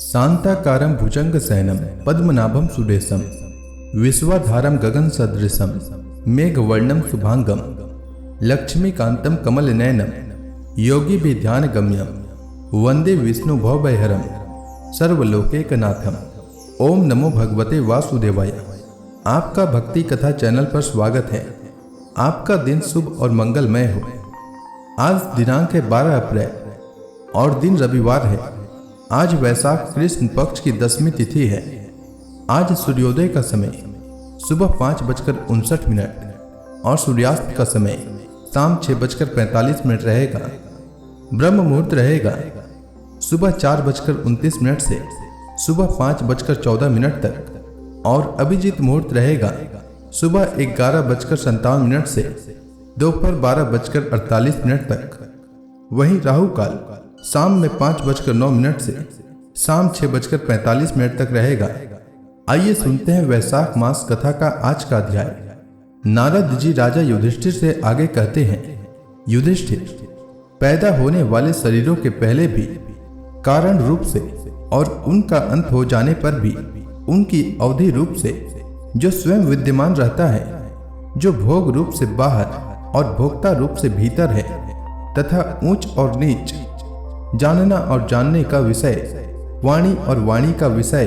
शांताकारं भुजंगशयनं पद्मनाभं सुरेशं विश्वाधारं गगनसदृशं मेघवर्णं शुभांगं लक्ष्मीकान्तं कमलनयनं योगिभिर्ध्यानगम्यं वन्दे विष्णु भवभयहरं सर्वलोकैकनाथं। ओम नमो भगवते वासुदेवाय। आपका भक्ति कथा चैनल पर स्वागत है। आपका दिन शुभ और मंगलमय हो। आज दिनांक है 12 अप्रैल और दिन रविवार है। आज वैशाख कृष्ण पक्ष की 10वीं तिथि है। आज सूर्योदय का समय सुबह 5:59 और सूर्यास्त का समय शाम 6:45 रहेगा। ब्रह्म मुहूर्त रहेगा सुबह 4:29 से सुबह 5:14 तक और अभिजीत मुहूर्त रहेगा सुबह 11:57 से दोपहर 12:48 तक। वहीं राहु काल शाम में 5:09 से शाम 6:45 तक रहेगा। आइए सुनते हैं वैशाख मास कथा का आज का अध्याय। नारद जी राजा युधिष्ठिर से आगे कहते हैं, युधिष्ठिर, पैदा होने वाले शरीरों के पहले भी कारण रूप से और उनका अंत हो जाने पर भी उनकी अवधि रूप से जो स्वयं विद्यमान रहता है, जो भोग रूप से बाहर और भोक्ता रूप से भीतर है तथा ऊंच और नीच, जानना और जानने का विषय, वाणी और वाणी का विषय,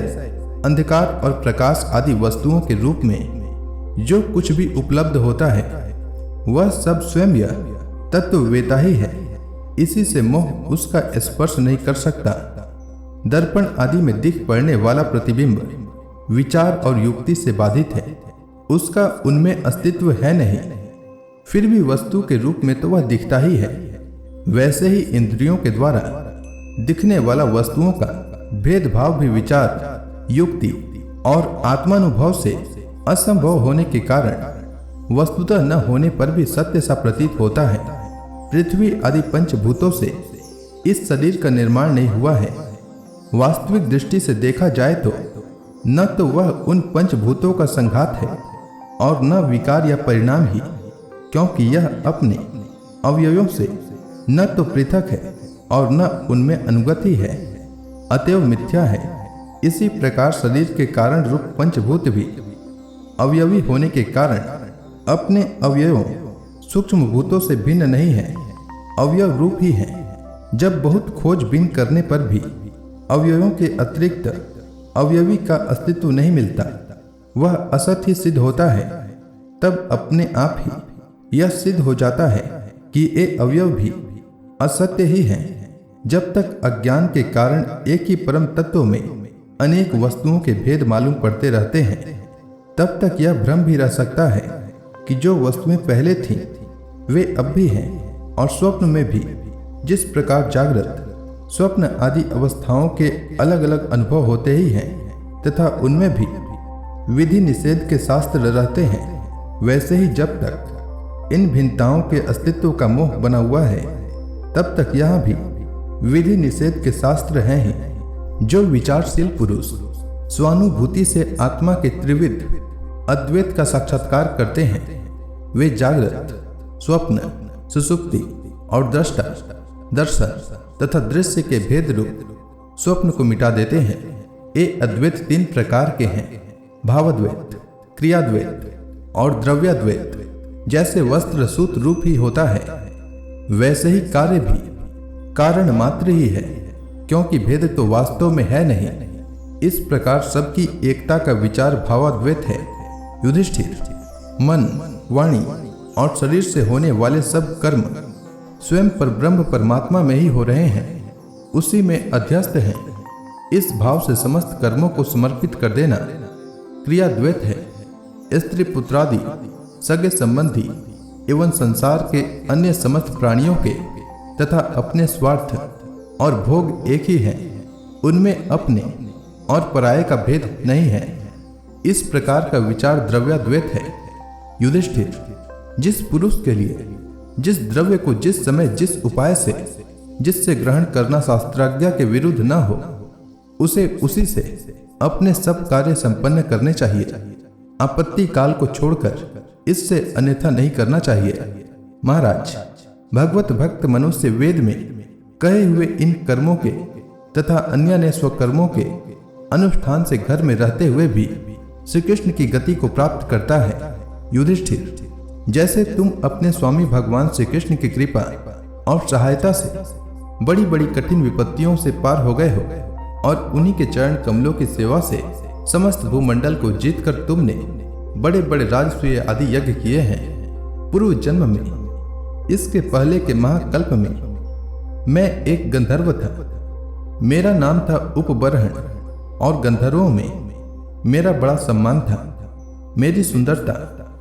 अंधकार और प्रकाश आदि वस्तुओं के रूप में जो कुछ भी उपलब्ध होता है वह सब स्वयं यह तत्ववेता ही है। इसी से मोह उसका स्पर्श नहीं कर सकता। दर्पण आदि में दिख पड़ने वाला प्रतिबिंब विचार और युक्ति से बाधित है, उसका उनमें अस्तित्व है नहीं, फिर भी वस्तु के रूप में तो वह दिखता ही है। वैसे ही इंद्रियों के द्वारा दिखने वाला वस्तुओं का भेदभाव भी विचार, युक्ति और आत्मानुभव से असंभव होने के कारण वस्तुतः न होने पर भी सत्य सा प्रतीत होता है। पृथ्वी आदि पंचभूतों से इस शरीर का निर्माण नहीं हुआ है। वास्तविक दृष्टि से देखा जाए तो न तो वह उन पंचभूतों का संघात है और न विकार या परिणाम ही, क्योंकि यह अपने अवयवों से न तो पृथक है और न उनमें अनुगति है, अतएव मिथ्या है। इसी प्रकार शरीर के कारण रूप पंचभूत भी अवयवी होने के कारण अपने अवयवों सूक्ष्म भूतों से भिन्न नहीं है, अवयव रूप ही है। जब बहुत खोजबीन करने पर भी अवयवों के अतिरिक्त अवयवी का अस्तित्व नहीं मिलता, वह असत ही सिद्ध होता है, तब अपने आप ही यह सिद्ध हो जाता है कि ये अवयव भी असत्य ही है। जब तक अज्ञान के कारण एक ही परम तत्व में अनेक वस्तुओं के भेद मालूम पड़ते रहते हैं, तब तक यह भ्रम भी रह सकता है कि जो वस्तुएं पहले थीं वे अब भी हैं। और स्वप्न में भी जिस प्रकार जागृत, स्वप्न आदि अवस्थाओं के अलग अलग अनुभव होते ही हैं तथा उनमें भी विधि निषेध के शास्त्र रहते हैं, वैसे ही जब तक इन भिन्नताओं के अस्तित्व का मोह बना हुआ है तब तक यहाँ भी विधि निषेध के शास्त्र हैं ही। जो विचारशील पुरुष स्वानुभूति से आत्मा के त्रिविध अद्वैत का साक्षात्कार करते हैं, वे जागृत, स्वप्न, सुषुप्ति और दृष्टा, दर्शन तथा दृश्य के भेद रूप स्वप्न को मिटा देते हैं। ये अद्वैत 3 प्रकार के हैं, भावाद्वैत, क्रियाद्वैत और द्रव्याद्वैत। जैसे वस्त्र सूत रूप ही होता है, वैसे ही कार्य भी कारण मात्र ही है, क्योंकि भेद तो वास्तव में है नहीं। इस प्रकार सबकी एकता का विचार भावाद्वैत है। युधिष्ठिर, मन, वाणी और शरीर से होने वाले सब कर्म स्वयं पर ब्रह्म परमात्मा में ही हो रहे हैं, उसी में अध्यस्त हैं। इस भाव से समस्त कर्मों को समर्पित कर देना क्रियाद्वैत है। स्त्री पुत्रादि, सगे संबंधी एवं संसार के अन्य समस्त प्राणियों के तथा अपने स्वार्थ और भोग एक ही हैं, उनमें अपने और पराये का भेद नहीं है। इस प्रकार का विचार द्रव्याद्वैत है। युधिष्ठिर, जिस पुरुष के लिए जिस द्रव्य को जिस समय जिस उपाय से जिससे ग्रहण करना शास्त्राज्ञा के विरुद्ध न हो, उसे उसी से अपने सब कार्य संपन्न करने चाहिए। आपत्ति काल को छोड़कर इससे अन्यथा नहीं करना चाहिए। महाराज, भगवत भक्त मनुष्य वेद में कहे हुए इन कर्मों के तथा अन्य ने स्वकर्मों के अनुष्ठान से घर में रहते हुए भी श्री कृष्ण की गति को प्राप्त करता है। युधिष्ठिर, जैसे तुम अपने स्वामी भगवान श्री कृष्ण की कृपा और सहायता से बड़ी बड़ी कठिन विपत्तियों से पार हो गए हो और उन्हीं के चरण कमलों की सेवा से समस्त भूमंडल को जीतकर तुमने बड़े बड़े राजसूय आदि यज्ञ किए हैं। पूर्व जन्म में, इसके पहले के महाकल्प में मैं एक गंधर्व था। मेरा नाम था उपबरहण और गंधर्वों में मेरा बड़ा सम्मान था। मेरी सुंदरता,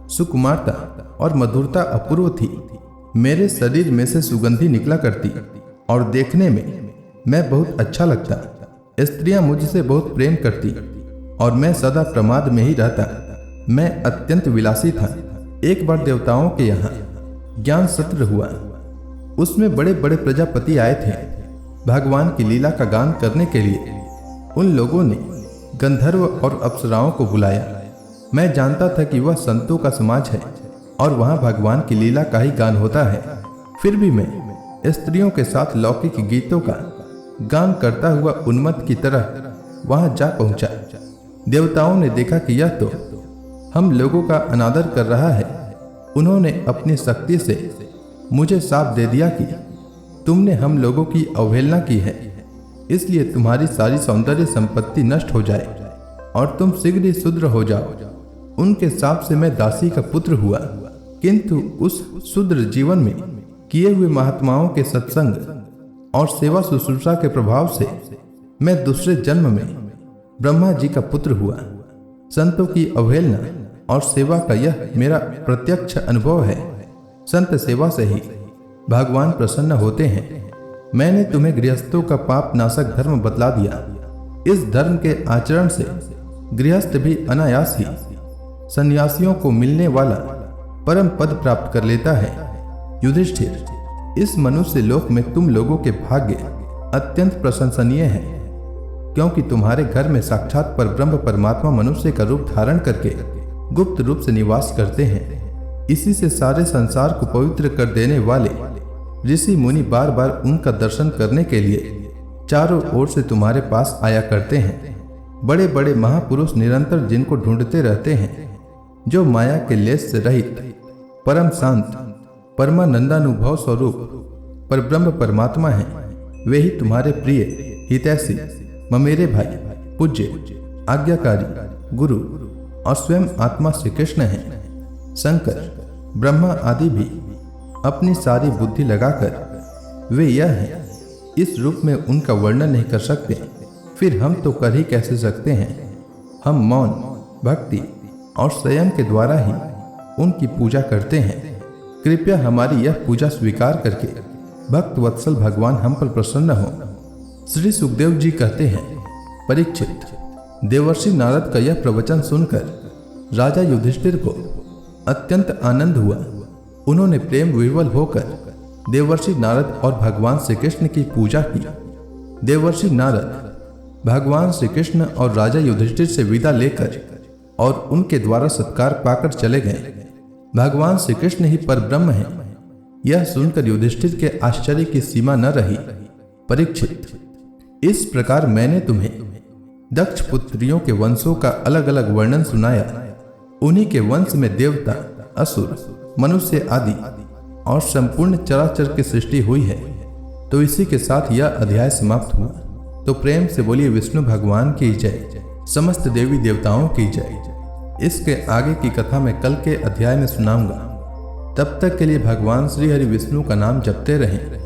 सुकुमारता और मधुरता अपूर्व थी। मेरे शरीर में से सुगंधी निकला करती और देखने में मैं बहुत अच्छा लगता। स्त्रियां मुझसे बहुत प्रेम करती और मैं सदा प्रमाद में ही रहता। मैं अत्यंत विलासी था। एक बार देवताओं के यहाँ ज्ञान सत्र हुआ। उसमें बड़े बड़े प्रजापति आए थे। भगवान की लीला का गान करने के लिए उन लोगों ने गंधर्व और अप्सराओं को बुलाया। मैं जानता था कि वह संतों का समाज है और वहाँ भगवान की लीला का ही गान होता है। फिर भी मैं स्त्रियों के साथ लौकिक गीतों का गान करता हुआ उन्मत्त की तरह वहाँ जा पहुँचा। देवताओं ने देखा कि यह तो हम लोगों का अनादर कर रहा है। उन्होंने अपनी शक्ति से मुझे शाप दे दिया कि तुमने हम लोगों की अवहेलना की है, इसलिए तुम्हारी सारी सौंदर्य संपत्ति नष्ट हो जाए और तुम शीघ्र ही शूद्र हो जाओ। उनके शाप से मैं दासी का पुत्र हुआ, किंतु उस शूद्र जीवन में किए हुए महात्माओं के सत्संग और सेवा शुश्रूषा के प्रभाव से मैं दूसरे जन्म में ब्रह्मा जी का पुत्र हुआ। संतों की अवहेलना और सेवा का यह मेरा प्रत्यक्ष अनुभव है। संत सेवा से ही भगवान प्रसन्न होते हैं। मैंने तुम्हें गृहस्थों का पाप नाशक धर्म बतला दिया। इस धर्म के आचरण से गृहस्थ भी अनायास ही सन्यासियों को मिलने वाला परम पद प्राप्त कर लेता है। युधिष्ठिर, इस मनुष्य लोक में तुम लोगों के भाग्य अत्यंत प्रशंसनीय है, क्योंकि तुम्हारे घर में साक्षात पर ब्रह्म परमात्मा मनुष्य का रूप धारण करके गुप्त रूप से निवास करते हैं। इसी से सारे संसार को पवित्र कर देने वाले ऋषि मुनि बार बार उनका दर्शन करने के लिए चारों ओर से तुम्हारे पास आया करते हैं। बड़े बड़े महापुरुष निरंतर जिनको ढूंढते रहते हैं, जो माया के लेस से रहित परम शांत परमानंदानुभव स्वरूप पर ब्रह्म परमात्मा है, वे ही तुम्हारे प्रिय हितैषी ममेरे भाई, पूज्य, आज्ञाकारी गुरु और स्वयं आत्मा श्री कृष्ण हैं। शंकर, ब्रह्मा आदि भी अपनी सारी बुद्धि लगाकर वे यह हैं, इस रूप में उनका वर्णन नहीं कर सकते। फिर हम तो कर ही कैसे सकते हैं। हम मौन, भक्ति और संयम के द्वारा ही उनकी पूजा करते हैं। कृपया हमारी यह पूजा स्वीकार करके भक्त वत्सल भगवान हम पर प्रसन्न हो। श्री सुखदेव जी कहते हैं, परीक्षित, देवर्षि नारद का यह प्रवचन सुनकर राजा युधिष्ठिर को अत्यंत आनंद हुआ। उन्होंने प्रेम विह्वल होकर देवर्षि नारद और भगवान श्री कृष्ण की पूजा की। देवर्षि नारद भगवान श्री कृष्ण और राजा युधिष्ठिर से विदा लेकर और उनके द्वारा सत्कार पाकर चले गए। भगवान श्री कृष्ण ही परब्रह्म हैं, यह सुनकर युधिष्ठिर के आश्चर्य की सीमा न रही। परीक्षित, इस प्रकार मैंने तुम्हें दक्ष पुत्रियों के वंशों का अलग अलग वर्णन सुनाया। उन्हीं के वंश में देवता, असुर, मनुष्य आदि और संपूर्ण चराचर की सृष्टि हुई है। तो इसी के साथ यह अध्याय समाप्त हुआ। तो प्रेम से बोलिए विष्णु भगवान की जय, समस्त देवी देवताओं की जय। इसके आगे की कथा मैं कल के अध्याय में सुनाऊंगा। तब तक के लिए भगवान श्री हरि विष्णु का नाम जपते रहें।